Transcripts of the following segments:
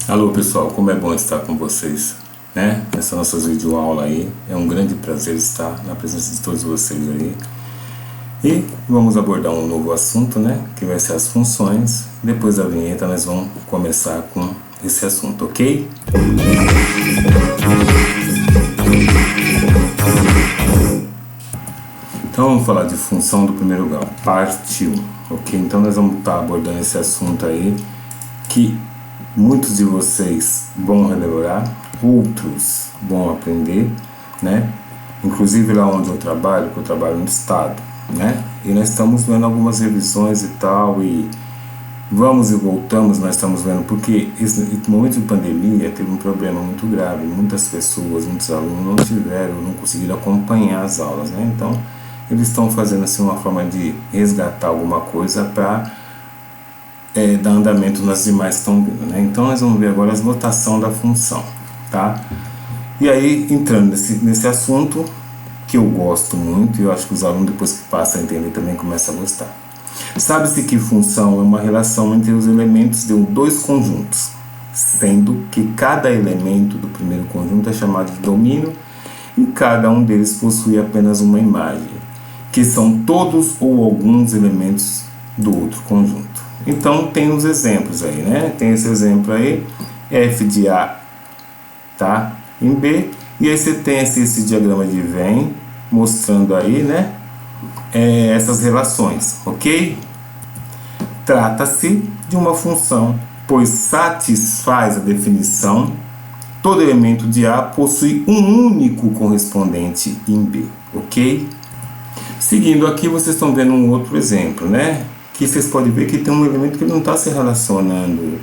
Alô pessoal, como é bom estar com vocês, né? Nessa nossa videoaula aí, é um grande prazer estar na presença de todos vocês aí. E vamos abordar um novo assunto, né? Que vai ser as funções. Depois da vinheta nós vamos começar com esse assunto, ok? Então vamos falar de função do primeiro grau, parte 1, ok? Então nós vamos estar abordando esse assunto aí, que muitos de vocês vão relembrar, outros vão aprender, né? Inclusive lá onde eu trabalho, que eu trabalho no estado, né? E nós estamos vendo algumas revisões e tal, e vamos e voltamos, nós estamos vendo, porque esse momento de pandemia teve um problema muito grave, muitas pessoas, muitos alunos não conseguiram acompanhar as aulas, né? Então, eles estão fazendo assim uma forma de resgatar alguma coisa para dar andamento nas demais que estão vindo, né? Então nós vamos ver agora as notação da função, tá? E aí, entrando nesse assunto, que eu gosto muito, e eu acho que os alunos depois que passam a entender também começam a gostar. Sabe-se que função é uma relação entre os elementos de dois conjuntos, sendo que cada elemento do primeiro conjunto é chamado de domínio e cada um deles possui apenas uma imagem, que são todos ou alguns elementos do outro conjunto. Então tem os exemplos aí, né? Tem esse exemplo aí, f de A tá em B, e aí você tem esse diagrama de Venn mostrando aí, né? Essas relações, ok? Trata-se de uma função, pois satisfaz a definição. Todo elemento de A possui um único correspondente em B, ok? Seguindo aqui, vocês estão vendo um outro exemplo, né? Que vocês podem ver que tem um elemento que não está se relacionando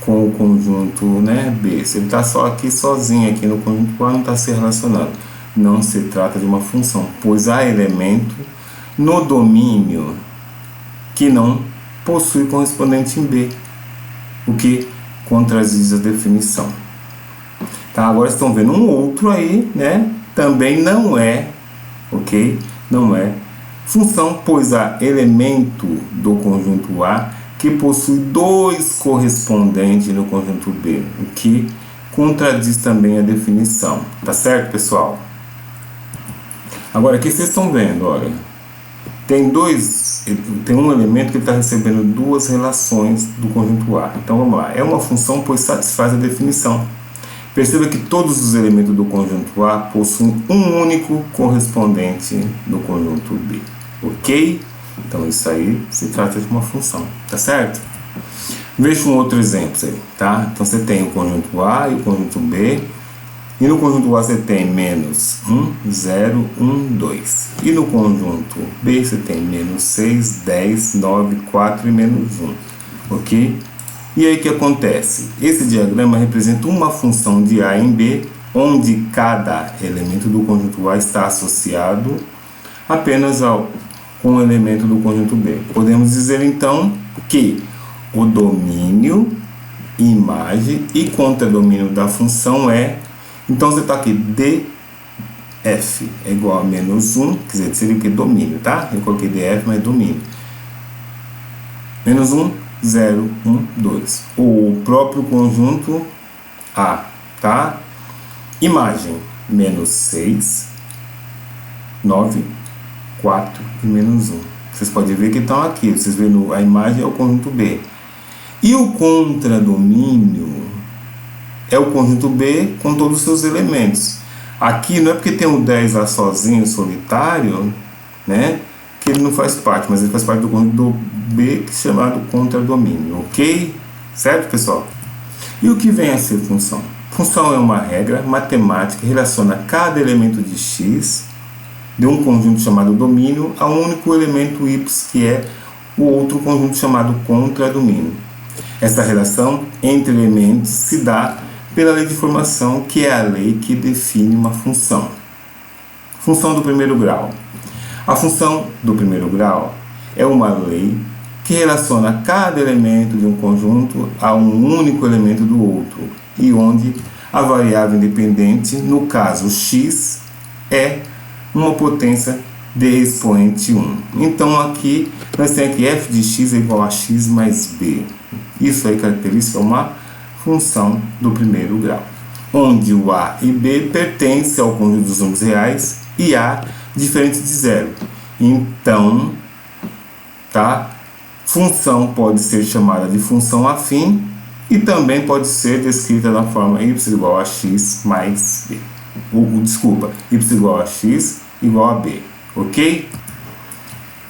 com o conjunto, né, B. Se ele está só aqui sozinho aqui no conjunto A, não está se relacionando. Não se trata de uma função, pois há elemento no domínio que não possui correspondente em B, o que contradiz a definição. Tá, agora estão vendo um outro aí, né? Também não é, ok? Não é função, pois há elemento do conjunto A que possui dois correspondentes no conjunto B, o que contradiz também a definição. Tá certo, pessoal? Agora aqui vocês estão vendo, olha, tem um elemento que está recebendo duas relações do conjunto A. Então vamos lá, é uma função pois satisfaz a definição. Perceba que todos os elementos do conjunto A possuem um único correspondente no conjunto B. Ok? Então isso aí se trata de uma função, tá certo? Veja um outro exemplo aí, tá? Então você tem o conjunto A e o conjunto B, e no conjunto A você tem menos 1, 0, 1, 2. E no conjunto B você tem menos 6, 10, 9, 4 e menos 1, ok? E aí o que acontece? Esse diagrama representa uma função de A em B, onde cada elemento do conjunto A está associado apenas com o elemento do conjunto B. Podemos dizer então que o domínio, imagem e contradomínio da função é, então você está aqui, df é igual a menos 1, quer dizer, seria o que? Domínio, tá? Eu coloquei df, mas domínio. Menos 1, 0, 1, 2. O próprio conjunto A, tá? Imagem, menos 6, 9, 4 e menos 1. Vocês podem ver que estão aqui. Vocês veem a imagem é o conjunto B. E o contradomínio é o conjunto B com todos os seus elementos. Aqui não é porque tem um 10 lá sozinho, solitário, né? Que ele não faz parte, mas ele faz parte do conjunto B, chamado contradomínio, ok? Certo, pessoal? E o que vem a ser função? Função é uma regra matemática que relaciona cada elemento de X de um conjunto chamado domínio a um único elemento Y, que é o outro conjunto chamado contradomínio. Essa relação entre elementos se dá pela lei de formação, que é a lei que define uma função. Função do primeiro grau. A função do primeiro grau é uma lei que relaciona cada elemento de um conjunto a um único elemento do outro, e onde a variável independente, no caso x, é uma potência de expoente 1. Então aqui nós temos aqui f de x é igual a x mais b. Isso aí característica é uma função do primeiro grau, onde o a e b pertencem ao conjunto dos números reais e a diferente de zero. Então, tá? Função pode ser chamada de função afim e também pode ser descrita da forma y igual a x mais b. Desculpa, y igual a x igual a b, ok?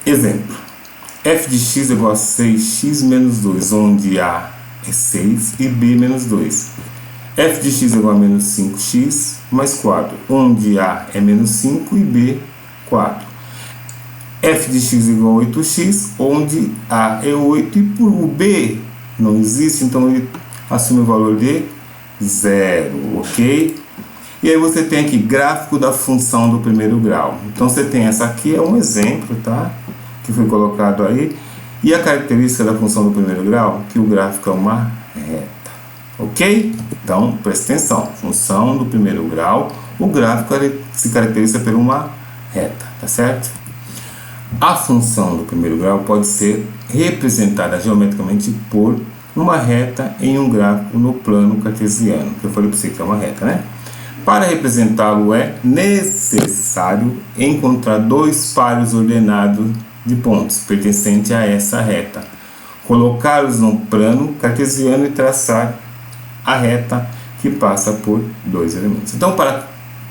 Exemplo, f de x igual a 6x menos 2, onde a é 6 e b menos 2. F de x igual a menos 5x mais 4, onde a é menos 5 e b 4. F de x igual a 8x, onde a é 8 e por o b não existe, então ele assume o valor de 0, ok? E aí você tem aqui gráfico da função do primeiro grau. Então você tem essa aqui, é um exemplo, tá? Que foi colocado aí. E a característica da função do primeiro grau, que o gráfico é uma reta, ok? Então presta atenção, função do primeiro grau, o gráfico se caracteriza por uma reta, tá certo? A função do primeiro grau pode ser representada geometricamente por uma reta em um gráfico no plano cartesiano, que eu falei para você que é uma reta, né? Para representá-lo é necessário encontrar dois pares ordenados de pontos pertencentes a essa reta, colocá-los no plano cartesiano e traçar a reta que passa por dois elementos. Então, para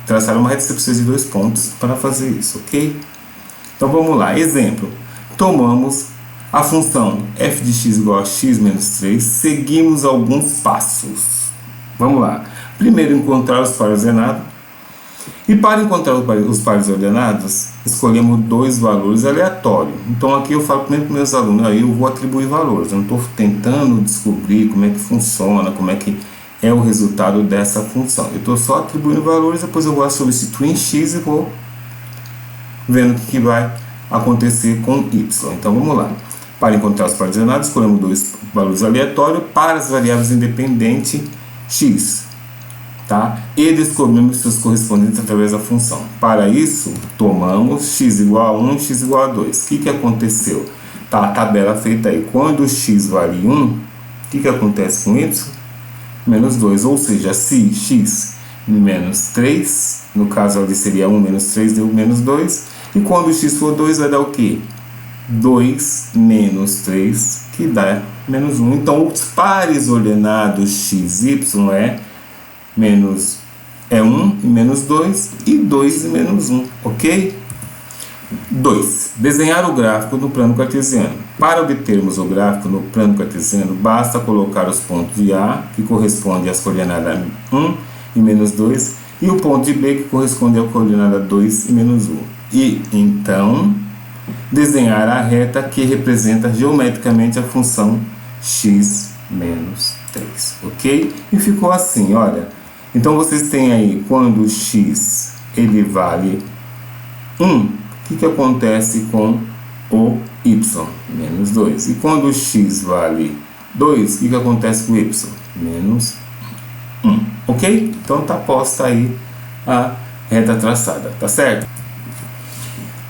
traçar uma reta, você precisa de dois pontos para fazer isso, ok? Então vamos lá, exemplo, tomamos a função f de x igual a x menos 3, seguimos alguns passos. Vamos lá, primeiro encontrar os pares ordenados, e para encontrar os pares ordenados, escolhemos dois valores aleatórios. Então aqui eu falo primeiro para meus alunos, aí eu vou atribuir valores, eu não estou tentando descobrir como é que funciona, como é que é o resultado dessa função. Eu estou só atribuindo valores, depois eu vou substituir em x e vou vendo o que vai acontecer com y. Então vamos lá. Para encontrar os pares ordenados, escolhemos dois valores aleatórios para as variáveis independentes x, tá? E descobrimos seus correspondentes através da função. Para isso, tomamos x igual a 1, x igual a 2. O que aconteceu? Tá a tabela feita aí. Quando x vale 1, o que acontece com y? Menos 2, ou seja, se x menos 3, no caso ali seria 1 menos 3, deu menos 2, e quando x for 2 vai dar o quê? 2 menos 3, que dá menos 1. Então, os pares ordenados x e y é 1 e menos 2 e 2 e menos 1, ok? 2. Desenhar o gráfico no plano cartesiano. Para obtermos o gráfico no plano cartesiano, basta colocar os pontos de A, que corresponde às coordenadas 1 e menos 2, e o ponto de B, que corresponde à coordenada 2 e menos 1. E então desenhar a reta que representa geometricamente a função x menos 3, ok? E ficou assim, olha. Então vocês têm aí, quando o x ele vale 1, o que acontece com o y? Menos 2. E quando o x vale 2, o que acontece com o y? Menos 1, ok? Então está posta aí a reta traçada, tá certo?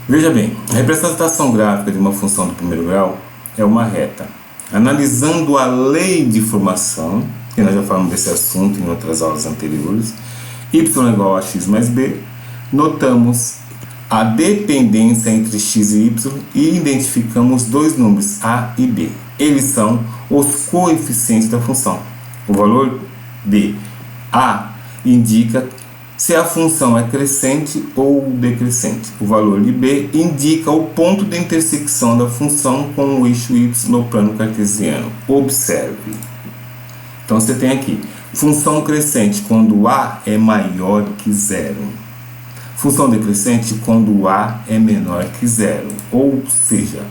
Veja bem, a representação gráfica de uma função do primeiro grau é uma reta. Analisando a lei de formação, que nós já falamos desse assunto em outras aulas anteriores, y igual a x mais b, notamos a dependência entre x e y e identificamos dois números, a e b. Eles são os coeficientes da função. O valor de a indica se a função é crescente ou decrescente. O valor de b indica o ponto de intersecção da função com o eixo y no plano cartesiano. Observe. Então você tem aqui, função crescente quando a é maior que zero. Função decrescente quando a é menor que zero. Ou seja,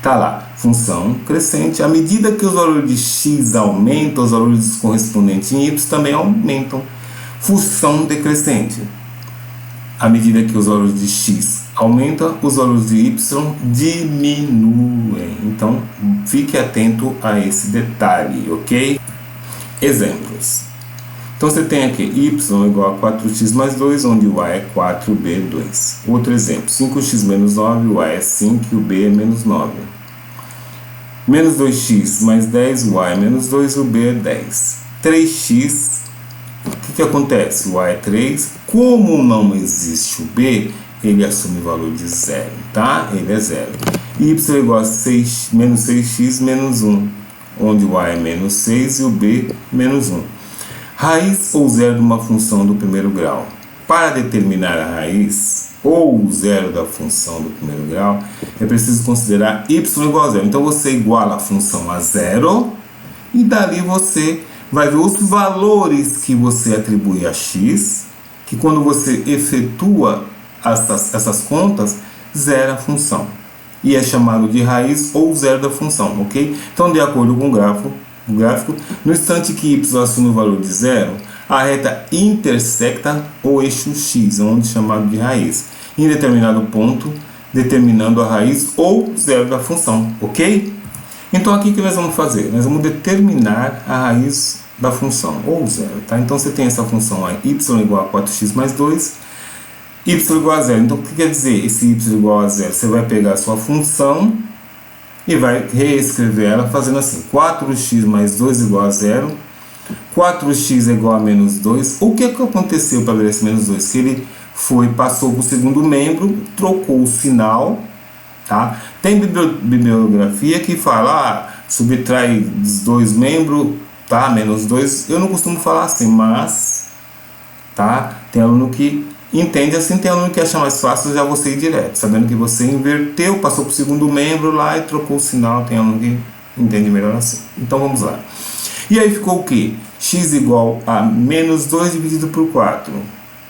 tá lá, função crescente, à medida que os valores de x aumentam, os valores correspondentes em y também aumentam. Função decrescente, à medida que os valores de x aumentam, os valores de y diminuem. Então, fique atento a esse detalhe, ok? Exemplos. Então, você tem aqui y igual a 4x mais 2, onde o a é 4b2. Outro exemplo, 5x menos 9, o a é 5 e o b é menos 9. Menos 2x mais 10, o a é menos 2 e o b é 10. 3x, o que acontece? O A é 3, como não existe o B, ele assume o valor de 0, tá? Ele é 0. Y é igual a 6, menos 6x menos 1, onde o A é menos 6 e o B menos 1. Raiz ou zero de uma função do primeiro grau. Para determinar a raiz ou o zero da função do primeiro grau, é preciso considerar y igual a zero. Então você iguala a função a zero e dali você vai ver os valores que você atribui a x, que quando você efetua essas contas, zera a função. E é chamado de raiz ou zero da função, ok? Então, de acordo com o gráfico, no instante que y assume o valor de zero, a reta intersecta o eixo x, onde é chamado de raiz, em determinado ponto, determinando a raiz ou zero da função, ok? Então, aqui o que nós vamos fazer? Nós vamos determinar a raiz da função, ou zero, tá? Então, você tem essa função aí, y igual a 4x mais 2, y igual a zero. Então, o que quer dizer esse y igual a zero? Você vai pegar a sua função e vai reescrever ela fazendo assim, 4x mais 2 igual a zero, 4x é igual a menos 2. O que aconteceu para ver esse menos 2? Que ele passou para o segundo membro, trocou o sinal, tá? Tem bibliografia que fala, subtrai dos dois membros, tá? Menos 2. Eu não costumo falar assim, mas, tá? Tem aluno que entende assim, tem aluno que acha mais fácil já você ir direto, sabendo que você inverteu, passou para o segundo membro lá e trocou o sinal. Tem aluno que entende melhor assim. Então vamos lá. E aí ficou o que? X igual a menos 2 dividido por 4.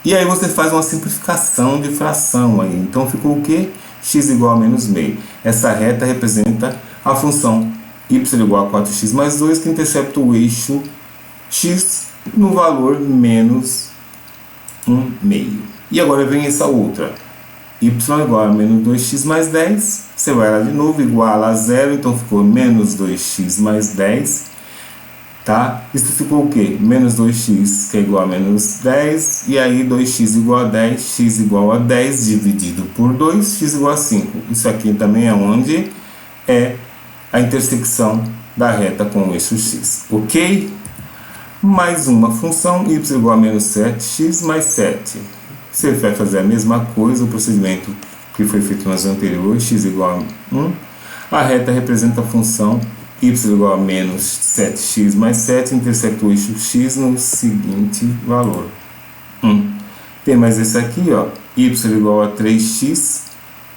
E aí você faz uma simplificação de fração aí. Então ficou o que? X igual a menos meio. Essa reta representa a função y igual a 4x mais 2, que intercepta o eixo x no valor menos 1 meio. E agora vem essa outra. Y igual a menos 2x mais 10. Você vai lá de novo, igual a zero. Então ficou menos 2x mais 10. Tá? Isso ficou o quê? Menos 2x, que é igual a menos 10. E aí 2x igual a 10. X igual a 10 dividido por 2. X igual a 5. Isso aqui também é onde é a intersecção da reta com o eixo x. Ok? Mais uma função, y igual a menos 7x mais 7. Você vai fazer a mesma coisa, o procedimento que foi feito nas anteriores, x igual a 1. A reta representa a função y igual a menos 7x mais 7, intersecta o eixo x no seguinte valor, 1. Tem mais esse aqui, ó, y igual a 3x,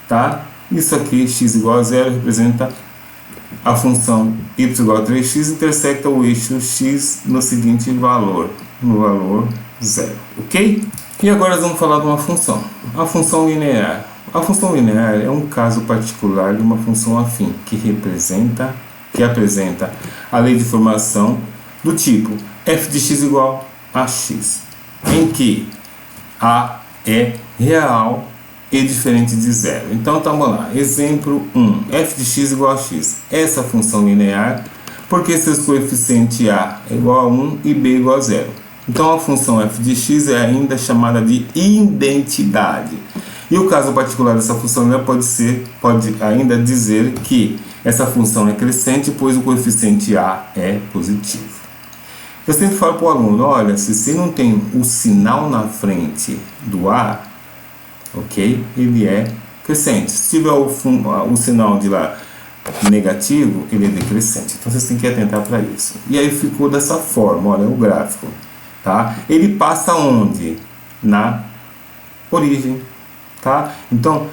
tá? Isso aqui, x igual a 0, representa a função y igual a 3x, intersecta o eixo x no seguinte valor, no valor 0, ok? E agora nós vamos falar de uma função, a função linear. A função linear é um caso particular de uma função afim, que apresenta a lei de formação do tipo f de x igual a x, em que a é real e diferente de zero. Então, vamos lá. Exemplo 1. f de x igual a x. Essa função linear, porque seus coeficientes a é igual a 1 e b igual a 0. Então, a função f de x é ainda chamada de identidade. E o caso particular dessa função pode ainda dizer que essa função é crescente, pois o coeficiente a é positivo. Eu sempre falo para o aluno, olha, se não tem o sinal na frente do a, ok, ele é crescente. Se tiver o sinal de lá negativo, ele é decrescente. Então vocês têm que atentar para isso. E aí ficou dessa forma, olha o gráfico, tá? Ele passa onde? Na origem, tá? Então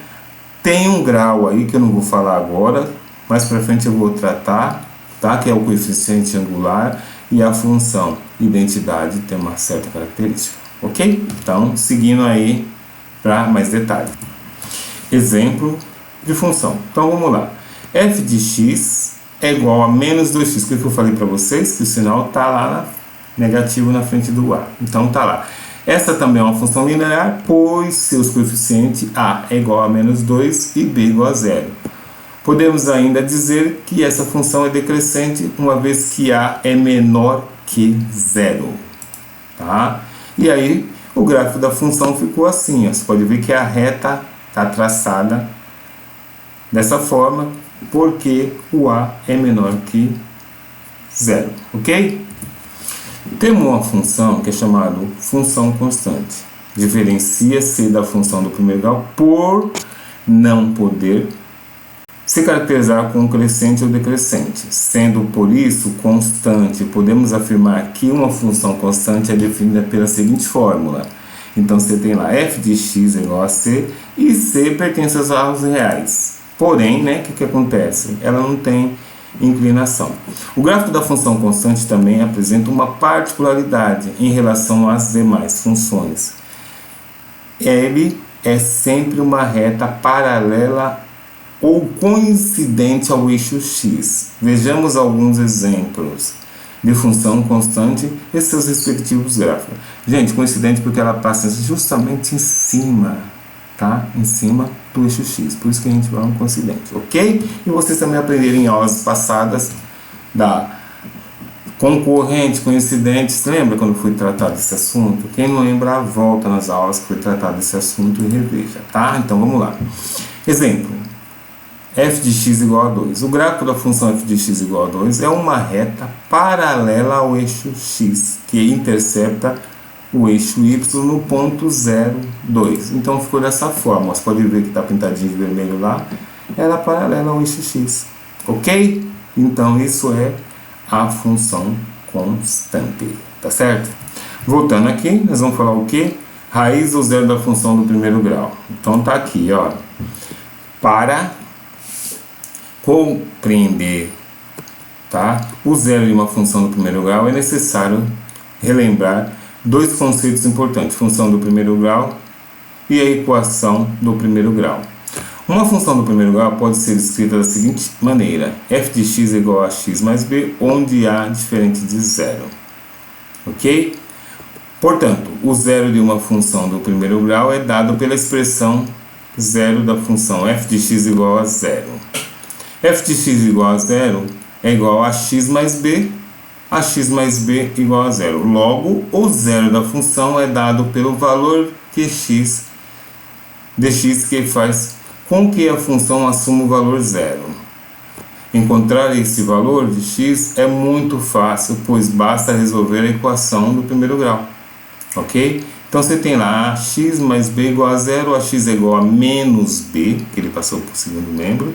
tem um grau aí que eu não vou falar agora, mais para frente eu vou tratar, tá? Que é o coeficiente angular e a função identidade tem uma certa característica, ok? Então seguindo aí para mais detalhes. Exemplo de função. Então vamos lá. F de x é igual a menos 2x. O que eu falei para vocês? Que o sinal está lá negativo na frente do a. Então tá lá. Essa também é uma função linear, pois seus coeficientes a é igual a menos 2 e b igual a 0. Podemos ainda dizer que essa função é decrescente, uma vez que a é menor que 0. Tá? E aí o gráfico da função ficou assim, ó. Você pode ver que a reta está traçada dessa forma, porque o a é menor que 0, ok? Temos uma função que é chamada função constante. Diferencia-se da função do primeiro grau por não poder se caracterizar com crescente ou decrescente. Sendo por isso constante, podemos afirmar que uma função constante é definida pela seguinte fórmula. Então você tem lá f de x é igual a c e c pertence aos reais. Porém, né, o que acontece? Ela não tem inclinação. O gráfico da função constante também apresenta uma particularidade em relação às demais funções. Ele é sempre uma reta paralela ou coincidente ao eixo x. Vejamos alguns exemplos de função constante e seus respectivos gráficos. Gente, coincidente porque ela passa justamente em cima, tá? Em cima do eixo x. Por isso que a gente vai um coincidente, ok? E vocês também aprenderam em aulas passadas da concorrente, coincidentes. Lembra quando foi tratado esse assunto? Quem não lembra, volta nas aulas que foi tratado esse assunto e reveja, tá? Então vamos lá. Exemplo. f de x igual a 2. O gráfico da função f de x igual a 2 é uma reta paralela ao eixo x, que intercepta o eixo y no ponto 0, 2. Então ficou dessa forma. Você pode ver que está pintadinho de vermelho lá. Ela é paralela ao eixo x. Ok? Então isso é a função constante. Tá certo? Voltando aqui, nós vamos falar o quê? Raiz do zero da função do primeiro grau. Então tá aqui, ó. Para compreender, tá, o zero de uma função do primeiro grau, é necessário relembrar dois conceitos importantes: função do primeiro grau e a equação do primeiro grau. Uma função do primeiro grau pode ser escrita da seguinte maneira: f de x é igual a x mais b, onde a diferente de zero. Ok? Portanto, o zero de uma função do primeiro grau é dado pela expressão zero da função f de x igual a zero. f de x igual a zero é igual a x mais b igual a zero. Logo, o zero da função é dado pelo valor que x de x, que faz com que a função assuma o valor zero. Encontrar esse valor de x é muito fácil, pois basta resolver a equação do primeiro grau. Ok? Então você tem lá a x mais b igual a zero, a x é igual a menos b, que ele passou para o segundo membro.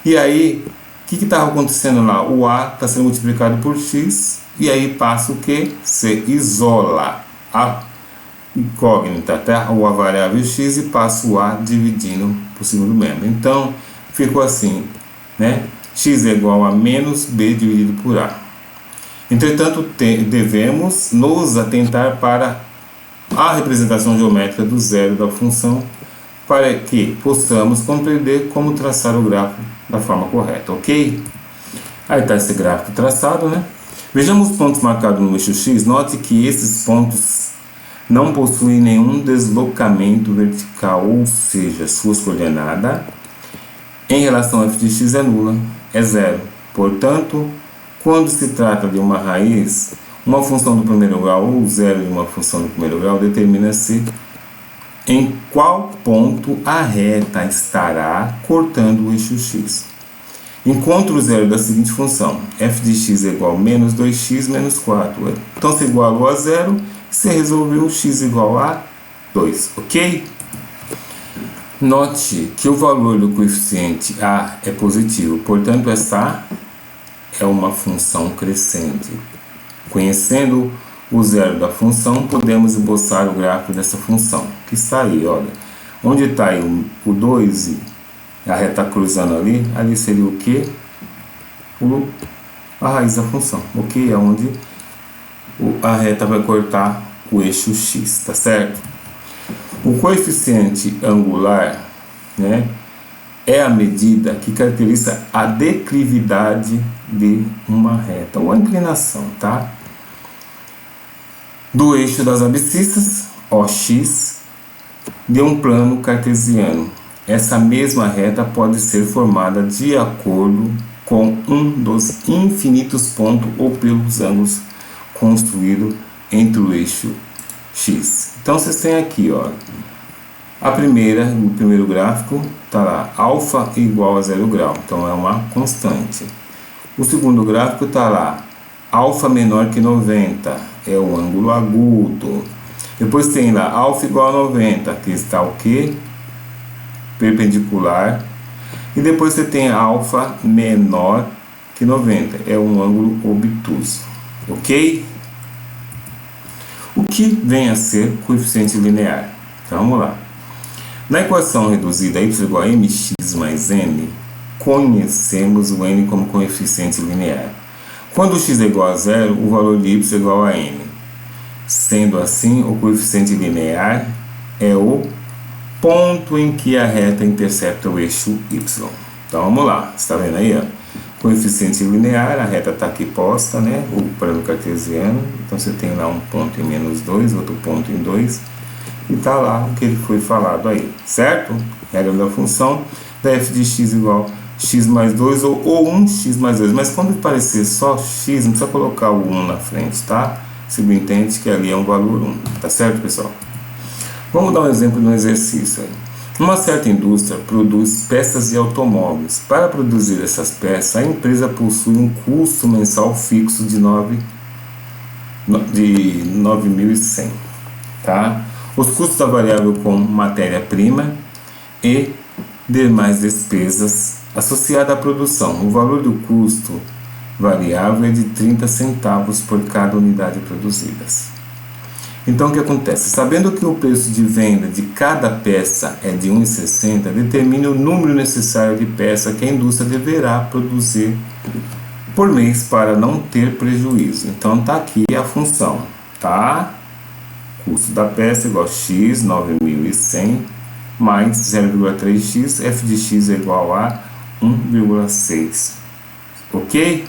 E aí, o que estava acontecendo lá? O a está sendo multiplicado por x, e aí passa o que? Você isola a incógnita, tá? Ou a variável x, e passa o a dividindo para o segundo membro. Então, ficou assim, né? X é igual a menos b dividido por a. Entretanto, devemos nos atentar para a representação geométrica do zero da função, para que possamos compreender como traçar o gráfico da forma correta, ok? Aí está esse gráfico traçado, né? Vejamos os pontos marcados no eixo x. Note que esses pontos não possuem nenhum deslocamento vertical, ou seja, suas coordenadas em relação a f de x é nula, é zero. Portanto, quando se trata de uma raiz, uma função do primeiro grau ou zero de uma função do primeiro grau, determina-se em qual ponto a reta estará cortando o eixo x. Encontre o zero da seguinte função: f de x é igual a menos 2x menos 4. Então, se igualou a zero, você resolveu x igual a 2, ok? Note que o valor do coeficiente a é positivo, portanto, essa é uma função crescente. Conhecendo o zero da função, podemos esboçar o gráfico dessa função, que está aí, olha. Onde está aí o 2 e a reta cruzando ali seria o quê? A raiz da função, ok? É onde a reta vai cortar o eixo x, tá certo? O coeficiente angular, né, é a medida que caracteriza a declividade de uma reta, ou a inclinação, tá? Do eixo das abscissas, OX, de um plano cartesiano. Essa mesma reta pode ser formada de acordo com um dos infinitos pontos ou pelos ângulos construídos entre o eixo x. Então vocês têm aqui, ó, o primeiro gráfico está lá, alfa igual a 0 grau, então é uma constante. O segundo gráfico está lá, alfa menor que 90, é o ângulo agudo. Depois tem lá alfa igual a 90, que está o quê? Perpendicular. E depois você tem alfa menor que 90, é um ângulo obtuso, ok? O que vem a ser coeficiente linear? Então vamos lá. Na equação reduzida y igual a mx mais n, conhecemos o n como coeficiente linear. Quando x é igual a zero, o valor de y é igual a n. Sendo assim, o coeficiente linear é o ponto em que a reta intercepta o eixo y. Então vamos lá, você está vendo aí, ó? Coeficiente linear, a reta está aqui posta, né? O plano cartesiano. Então você tem lá um ponto em -2, outro ponto em 2, e está lá o que ele foi falado aí, certo? Regra da função da f de x igual x mais 2 ou 1x mais 2. Mas quando aparecer só x, não precisa colocar o 1 na frente, tá? Subentende que ali é um valor 1, tá certo, pessoal? Vamos dar um exemplo de um exercício aí. Uma certa indústria produz peças de automóveis. Para produzir essas peças, a empresa possui um custo mensal fixo de 9.100, tá? Os custos da variável com matéria-prima e demais despesas associadas à produção. O valor do custo variável é de 30 centavos por cada unidade produzida. Então o que acontece? Sabendo que o preço de venda de cada peça é de 1,60, determine o número necessário de peças que a indústria deverá produzir por mês para não ter prejuízo. Então está aqui a função, tá? Custo da peça igual a x, 9.100, mais 0,3x, f de x é igual a 1,6. Ok?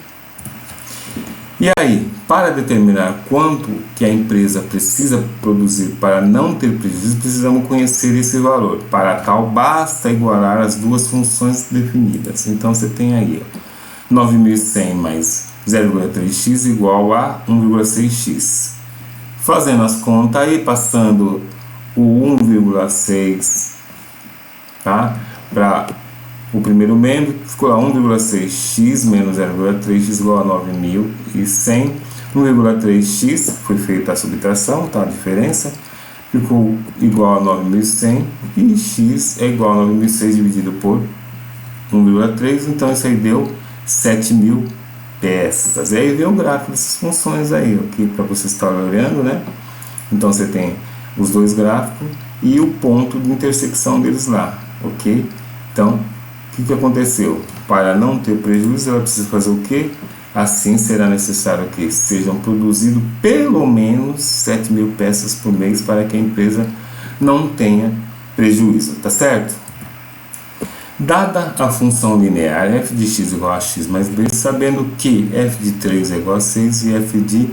E aí, para determinar quanto que a empresa precisa produzir para não ter prejuízo, precisamos conhecer esse valor. Para tal, basta igualar as duas funções definidas. Então você tem aí, ó, 9.100 mais 0,3x igual a 1,6x. Fazendo as contas aí, passando o 1,6, tá, para o primeiro membro, ficou lá 1,6x menos 0,3x igual a 9.100. 1,3x foi feita a subtração, tá, a diferença, ficou igual a 9.100, e x é igual a 9.100 dividido por 1,3, então isso aí deu 7.000 peças. E aí vem o gráfico dessas funções aí, aqui para você estar olhando, né? Então você tem os dois gráficos e o ponto de intersecção deles lá, ok? Então, o que aconteceu? Para não ter prejuízo, ela precisa fazer o quê? Assim será necessário que sejam produzidos pelo menos 7.000 peças por mês para que a empresa não tenha prejuízo, tá certo? Dada a função linear f de x igual a x mais b, sabendo que f de 3 é igual a 6 e f de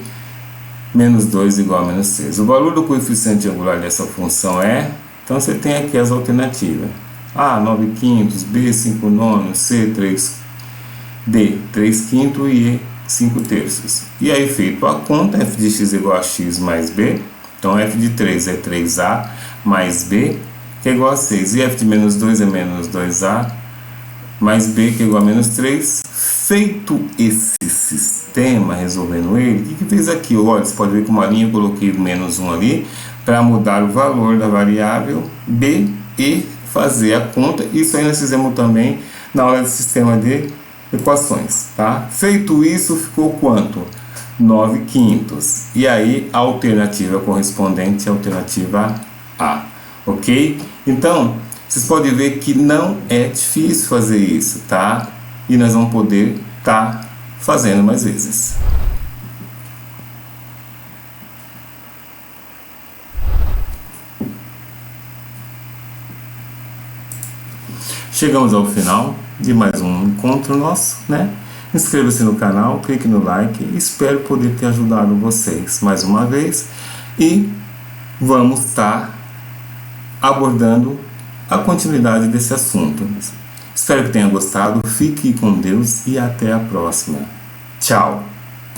menos 2 igual a menos 6. O valor do coeficiente angular dessa função é... Então você tem aqui as alternativas. A, 9/5, B, 5/9, C, 3, D, 3/5 e E, 5/3. E aí, feito a conta, f de x é igual a x mais b. Então, f de 3 é 3a mais b, que é igual a 6. E f de menos 2 é menos 2a mais b, que é igual a menos 3. Feito esse sistema, resolvendo ele, o que fez aqui? Olha, você pode ver que uma linha eu coloquei menos 1 ali, para mudar o valor da variável b e fazer a conta. Isso aí nós fizemos também na aula de sistema de equações, tá? Feito isso, ficou quanto? 9/5. E aí a alternativa correspondente é a alternativa A, ok? Então, vocês podem ver que não é difícil fazer isso, tá? E nós vamos poder estar fazendo mais vezes. Chegamos ao final de mais um encontro nosso, né? Inscreva-se no canal, clique no like e espero poder ter ajudado vocês mais uma vez. E vamos estar abordando a continuidade desse assunto. Espero que tenha gostado, fique com Deus e até a próxima. Tchau!